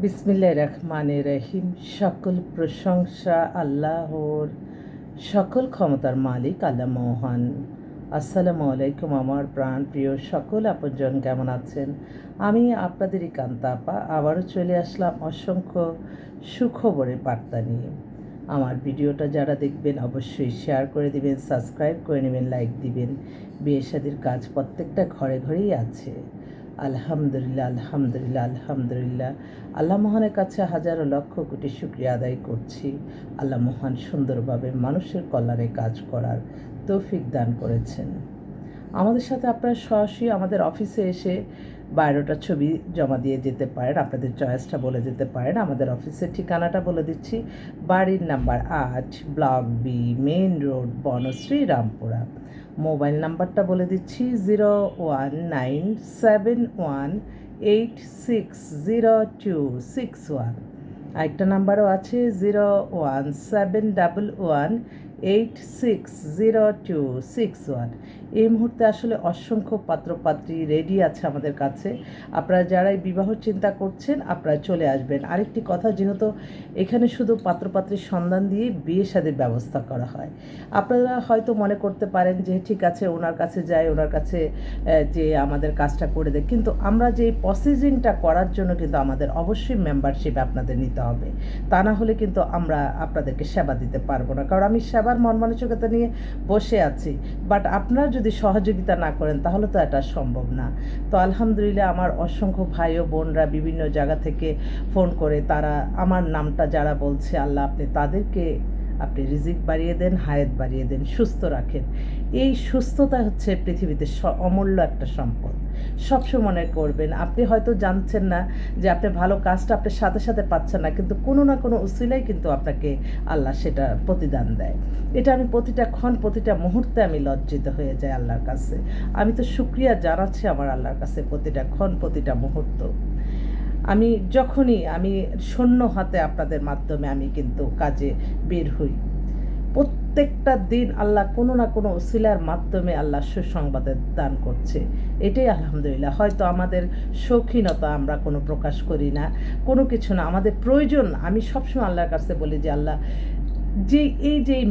বিসমিল্লাহির রহমানির রহিম। সকল প্রশংসা আল্লাহর, সকল ক্ষমতার মালিক আল্লাহ মহান। আসসালামু আলাইকুম আমার প্রাণ প্রিয় সকল আপনজন, কেমন আছেন? আমি আপনাদেরই কান্তা আপা আবারও চলে আসলাম অসংখ্য সুখবরের বার্তা নিয়ে। আমার ভিডিওটা যারা দেখবেন অবশ্যই শেয়ার করে দিবেন, সাবস্ক্রাইব করে নেবেন, লাইক দিবেন। বিয়ে শাদির কাজ প্রত্যেকটা ঘরে ঘরেই আছে। আলহামদুলিল্লাহ, আলহামদুলিল্লাহ, আলহামদুলিল্লাহ। আল্লাহ মহানের কাছে হাজারো লক্ষ কোটি শুকরিয়া আদায় করছি। আল্লাহ মহান সুন্দরভাবে মানুষের কল্যাণে কাজ করার তৌফিক দান করেছেন। আমাদের সাথে আপনারা সরাসরি আমাদের অফিসে এসে বায়োডাটা ছবি জমা দিয়ে যেতে পারেন, আপনাদের চয়েসটা বলে যেতে পারেন। আমাদের অফিসের ঠিকানাটা বলে দিচ্ছি। বাড়ির number 8, block B, main road, Banasree, Rampura. Mobile নাম্বারটা বলে দিচ্ছি 01971860261। আরেকটা নাম্বারও আছে 01711860261। এই মুহূর্তে আসলে অসংখ্য পাত্রপাত্রী রেডি আছে আমাদের কাছে। আপনারা যারাই বিবাহ চিন্তা করছেন আপনারা চলে আসবেন। আরেকটি কথা, যেহেতু এখানে শুধু পাত্রপাত্রীর সন্ধান দিয়ে বিয়ে শাদীর ব্যবস্থা করা হয়, আপনারা হয়তো মনে করতে পারেন যে ঠিক আছে ওনার কাছে যাই, ওনার কাছে যে আমাদের কাজটা করে দেয়, কিন্তু আমরা যে প্রসেসিংটা করার জন্য কিন্তু আমাদের অবশ্যই মেম্বারশিপ আপনাদের নিতে হবে। তা না হলে কিন্তু আমরা আপনাদেরকে সেবা দিতে পারবো না। কারণ আমি সেবার মন মানসিকতা নিয়ে বসে আছি, বাট আপনারা যদি সহযোগিতা না করেন তাহলে তো এটা সম্ভব না। তো আলহামদুলিল্লাহ, আমার অসংখ্য ভাই ও বোনরা বিভিন্ন জায়গা থেকে ফোন করে তারা আমার নামটা যারা বলছে, আল্লাহ আপনি রিজিক বাড়িয়ে দেন, হায়াত বাড়িয়ে দেন, সুস্থ রাখেন। এই সুস্থতা হচ্ছে পৃথিবীতে অমূল্য একটা সম্পদ। সবসময় মনে করবেন, আপনি হয়তো জানছেন না যে আপনি ভালো কাজটা আপনার সাথে সাথে পাচ্ছেন না, কিন্তু কোনো না কোনো উসিলাই কিন্তু আপনাকে আল্লাহ সেটা প্রতিদান দেয়। এটা আমি প্রতিটা ক্ষণ, প্রতিটা মুহূর্তে আমি লজ্জিত হয়ে যাই আল্লাহর কাছে। আমি তো শুকরিয়া জানাচ্ছি আমার আল্লাহর কাছে প্রতিটা ক্ষণ, প্রতিটা মুহূর্ত। আমি শূন্য হাতে আপনাদের মাধ্যমে আমি কিন্তু কাজে বের হই। প্রত্যেকটা দিন আল্লাহ কোনো না কোনো উসিলার মাধ্যমে আল্লাহ সুসংবাদ দান করছে। এটাই আলহামদুলিল্লাহ। হয়তো আমাদের শৌখিনতা আমরা কোনো প্রকাশ করি না, কোনো কিছু না, আমাদের প্রয়োজন। আমি সবসময় আল্লাহর কাছে বলি যে আল্লাহ এই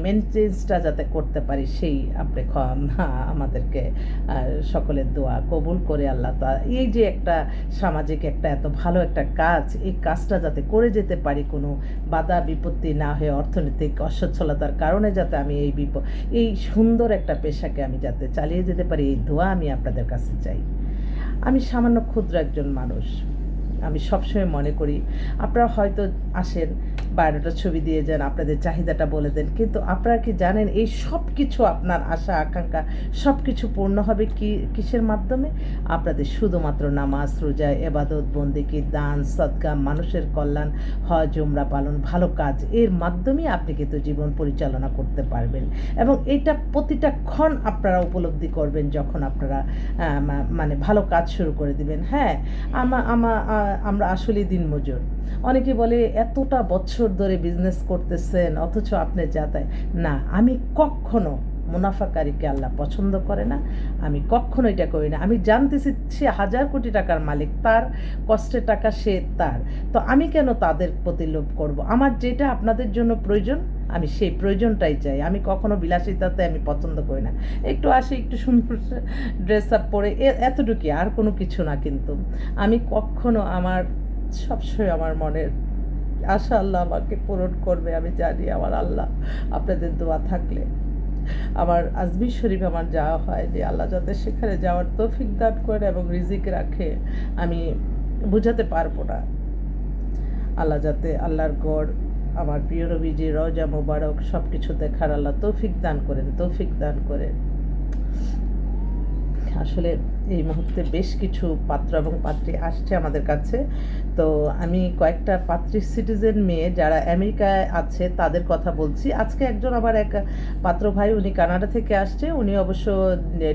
মেনটেন্সটা যাতে করতে পারি, সেই আপনি আমাদেরকে সকলের দোয়া কবুল করে আল্লাহ তা এই যে একটা সামাজিক একটা এত ভালো একটা কাজ, এই কাজটা যাতে করে যেতে পারি, কোনো বাধা বিপত্তি না হয়ে, অর্থনৈতিক অসচ্ছলতার কারণে যাতে আমি এই সুন্দর একটা পেশাকে আমি যাতে চালিয়ে যেতে পারি, এই দোয়া আমি আপনাদের কাছে চাই। আমি সামান্য ক্ষুদ্র একজন মানুষ। আমি সবসময় মনে করি আপনারা হয়তো আসেন, বায়োডাটা ছবি দিয়ে যান, আপনাদের চাহিদাটা বলে দেন, কিন্তু আপনারা কি জানেন এই সব কিছু, আপনার আশা আকাঙ্ক্ষা সব কিছু পূর্ণ হবে কিসের মাধ্যমে? আপনাদের শুধুমাত্র নামাজ, রোজা, ইবাদত, বন্দেগী, দান, সদকা, মানুষের কল্যাণ, হজ, উমরা পালন, ভালো কাজ, এর মাধ্যমেই আপনি কিন্তু জীবন পরিচালনা করতে পারবেন। এবং এটা প্রতিটা ক্ষণ আপনারা উপলব্ধি করবেন যখন আপনারা মানে ভালো কাজ শুরু করে দিবেন। হ্যাঁ, আমরা আসলে দিনমজুর। অনেকে বলে এতটা বছর ধরে বিজনেস করতেছেন অথচ আপনি যাতায়াত না। আমি কখনো মুনাফাকারীকে আল্লাহ পছন্দ করে না, আমি কখনো এটা করি না। আমি জানতেছি সে 1000 কোটি টাকার মালিক, তার কষ্টের টাকা সে তার, তো আমি কেন তাদের প্রতি লোভ করব? আমার যেটা আপনাদের জন্য প্রয়োজন আমি সেই প্রয়োজনটাই চাই। আমি কখনো বিলাসিতাতে আমি পছন্দ করি না। একটু আসি, একটু সুন্দর ড্রেস আপ পরে, এতটুকুই, আর কোনো কিছু না। কিন্তু আমি কখনো সবসময় আমার মনের আশা আল্লাহ আমাকে পূরণ করবে, আমি জানি। আমার আল্লাহ, আপনাদের দোয়া থাকলে আমার আজমির শরীফ আমার যাওয়া হয় যে আল্লাহ যাতে সেখানে যাওয়ার তৌফিক দান করে এবং রিজিক রাখে, আমি বুঝাতে পারবো না। আল্লাহ যাতে আল্লাহর গড়, আমার প্রিয় নবীজি রওজা মোবারক সব কিছু দেখার আল্লাহ তৌফিক দান করেন, তৌফিক দান করেন। আসলে এই মুহূর্তে বেশ কিছু পাত্র এবং পাত্রী আসছে আমাদের কাছে। তো আমি কয়েকটা পাত্রী সিটিজেন মেয়ে যারা আমেরিকায় আছে তাদের কথা বলছি। আজকে একজন আবার এক পাত্র ভাই, উনি কানাডা থেকে আসছে। উনি অবশ্য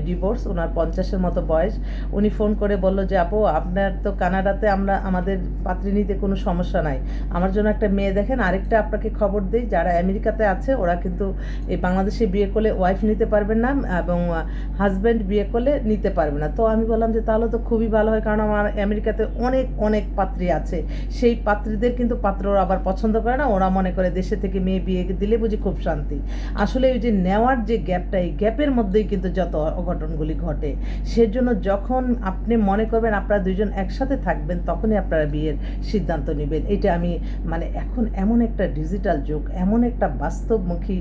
ডিভোর্স, ওনার 50-এর মতো বয়স। উনি ফোন করে বলল যে আপু, আপনার তো কানাডাতে আমাদের পাত্রী নিতে কোনো সমস্যা নাই, আমার জন্য একটা মেয়ে দেখেন। আরেকটা আপনাকে খবর দিই, যারা আমেরিকাতে আছে ওরা কিন্তু এই বাংলাদেশে বিয়ে করলে ওয়াইফ নিতে পারবেন না এবং হাজব্যান্ড বিয়ে করলে নিতে পারবে না। তো তো আমি বললাম যে তাহলে তো খুবই ভালো হয়, কারণ আমার আমেরিকাতে অনেক অনেক পাত্রী আছে, সেই পাত্রীদের কিন্তু পাত্ররা আবার পছন্দ করে না, ওরা মনে করে দেশে থেকে মেয়ে বিয়ে দিলে বুঝি খুব শান্তি। আসলে ওই যে নেওয়ার যে গ্যাপটা, এই গ্যাপের মধ্যেই কিন্তু যত অঘটনগুলি ঘটে। সেজন্য যখন আপনি মনে করবেন আপনারা দুজন একসাথে থাকবেন, তখনই আপনারা বিয়ের সিদ্ধান্ত নেবেন। এটা আমি মানে এখন এমন একটা ডিজিটাল যুগ, এমন একটা বাস্তবমুখী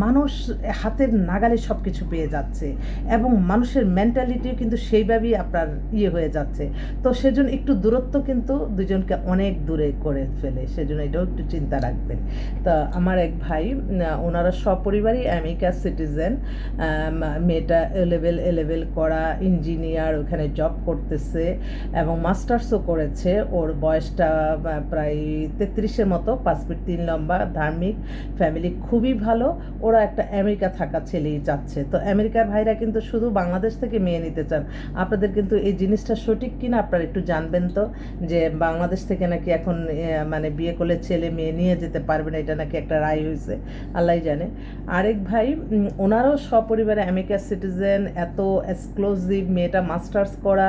মানুষ হাতের নাগালে সব কিছু পেয়ে যাচ্ছে, এবং মানুষের মেন্টালিটিও কিন্তু সেইভাবেই আপনার হয়ে যাচ্ছে। তো সেজন্য একটু দূরত্ব কিন্তু দুজনকে অনেক দূরে করে ফেলে, সেজন্য এটাও একটু চিন্তা রাখবেন। তা আমার এক ভাই, ওনারা সপরিবারই আমেরিকার সিটিজেন। মেয়েটা এ লেভেল করা ইঞ্জিনিয়ার, ওখানে জব করতেছে এবং মাস্টার্সও করেছে। ওর বয়সটা প্রায় 33-এর মতো, 5 ফিট 3 লম্বা, ধার্মিক, ফ্যামিলি খুবই ভালো। ওরা একটা আমেরিকা থাকা ছেলেই যাচ্ছে। তো আমেরিকার ভাইরা কিন্তু শুধু বাংলাদেশ থেকে মেয়ে নিতে চান। আপনাদের কিন্তু এই জিনিসটা সঠিক কিনা আপনারা একটু জানবেন তো, যে বাংলাদেশ থেকে নাকি এখন মানে বিয়ে করলে ছেলে মেয়ে নিয়ে যেতে পারবে না, এটা নাকি একটা রায় হয়েছে, আল্লাহই জানে। আরেক ভাই, ওনারও সপরিবারে আমেরিকার সিটিজেন, এত এক্সক্লুসিভ, মেয়েটা মাস্টার্স করা,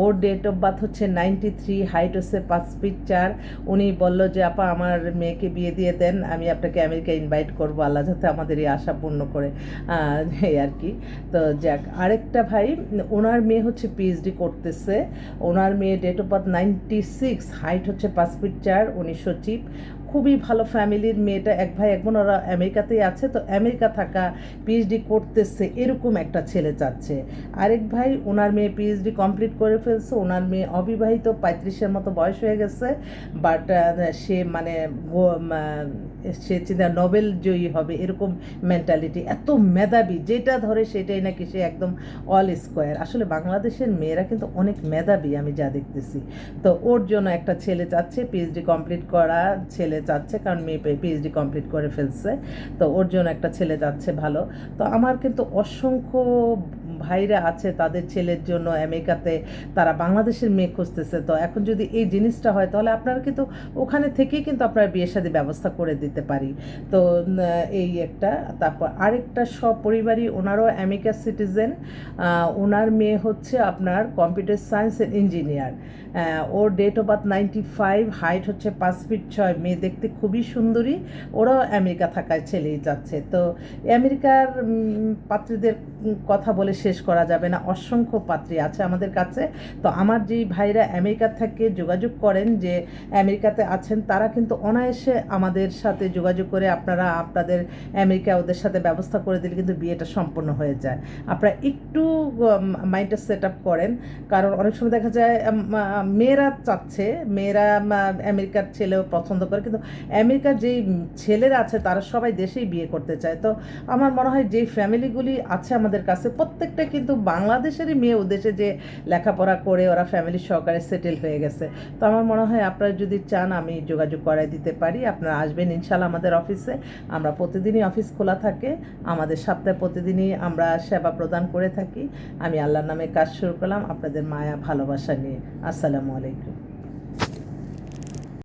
ওর ডেট অফ বার্থ হচ্ছে 93, হাইট হচ্ছে 5 ফিট 4। উনি বলল যে আপা আমার মেয়েকে বিয়ে দিয়ে দেন, আমি আপনাকে আমেরিকা ইনভাইট করবো, আল্লাহ যাতে আমাদের এই আশা পূর্ণ করে, এই আর কি। তো যাক, আরেকটা ভাই, ওনার মেয়ে হচ্ছে পিএইচডি করতেছে। ওনার মেয়ে ডেট অফ বার্থ 96, হাইট হচ্ছে 5 ফিট 4, উনি সচিব, খুবই ভালো ফ্যামিলির। মেয়েটা এক ভাই এক বোন, ওরা আমেরিকাতেই আছে। তো আমেরিকা থাকা, পিএইচডি করতেছে, এরকম একটা ছেলে চাচ্ছে। আরেক ভাই, ওনার মেয়ে পিএইচডি কমপ্লিট করে ফেলছে, ওনার মেয়ে অবিবাহিত, 35-এর মতো বয়স হয়ে গেছে, বাট সে মানে সে চিন্তা নোবেল জয়ী হবে এরকম মেন্টালিটি, এত মেধাবী, যেটা ধরে সেটাই নাকি সে একদম অল স্কোয়ার। আসলে বাংলাদেশের মেয়েরা কিন্তু অনেক মেধাবী, আমি যা দেখতেছি। তো ওর জন্য একটা ছেলে চাচ্ছে, পিএইচডি কমপ্লিট করা ছেলে চাচ্ছে, কারণ মেয়ে পিএইচডি কমপ্লিট করে ফেলছে। তো ওর জন্য একটা ছেলে যাচ্ছে ভালো। তো আমার কিন্তু অসংখ্য ভাইরা আছে, তাদের ছেলের জন্য আমেরিকাতে তারা বাংলাদেশের মেয়ে খুঁজতেছে। তো এখন যদি এই জিনিসটা হয়, তাহলে আপনারা কিন্তু ওখানে থেকেই কিন্তু আপনারা বিয়ে শাদী ব্যবস্থা করে দিতে পারি। তো এই একটা। তারপর আরেকটা সপরিবারই, ওনারও আমেরিকার সিটিজেন, ওনার মেয়ে হচ্ছে আপনার কম্পিউটার সায়েন্স এন্ড ইঞ্জিনিয়ার। ওর ডেট অফ বার্থ 95, হাইট হচ্ছে 5 ফিট 6, মেয়ে দেখতে খুবই সুন্দরী। ওরাও আমেরিকা থাকায় ছেলেই যাচ্ছে। তো আমেরিকার পাত্রীদের কথা বলে শেষ করা যাবে না, অসংখ্য পাত্রী আছে আমাদের কাছে। তো আমার যেই ভাইরা আমেরিকা থেকে যোগাযোগ করেন, যে আমেরিকাতে আছেন, তারা কিন্তু অনায়াসে আমাদের সাথে যোগাযোগ করে আপনারা আপনাদের আমেরিকা ওদের সাথে ব্যবস্থা করে দিলে কিন্তু বিয়েটা সম্পূর্ণ হয়ে যায়। আপনারা একটু মাইন্ডটা সেট আপ করেন, কারণ অনেক সময় দেখা যায় মেয়েরা চাচ্ছে, মেয়েরা আমেরিকার ছেলেও পছন্দ করে, কিন্তু আমেরিকার যেই ছেলেরা আছে তারা সবাই দেশেই বিয়ে করতে চায়। তো আমার মনে হয় যেই ফ্যামিলিগুলি আছে আমাদের কাছে, প্রত্যেকটা কিন্তু বাংলাদেশেরই মেয়ে ওদেশে যে লেখাপড়া করে ওরা ফ্যামিলি সহকারে সেটেল হয়ে গেছে। তো আমার মনে হয় আপনারা যদি চান, আমি যোগাযোগ করাই দিতে পারি। আপনারা আসবেন ইনশাল্লাহ আমাদের অফিসে। আমরা প্রতিদিনই অফিস খোলা থাকে, আমাদের সপ্তাহে প্রতিদিনই আমরা সেবা প্রদান করে থাকি। আমি আল্লাহর নামে কাজ শুরু করলাম, আপনাদের মায়া ভালোবাসা নিয়ে। আসসালামু আলাইকুম।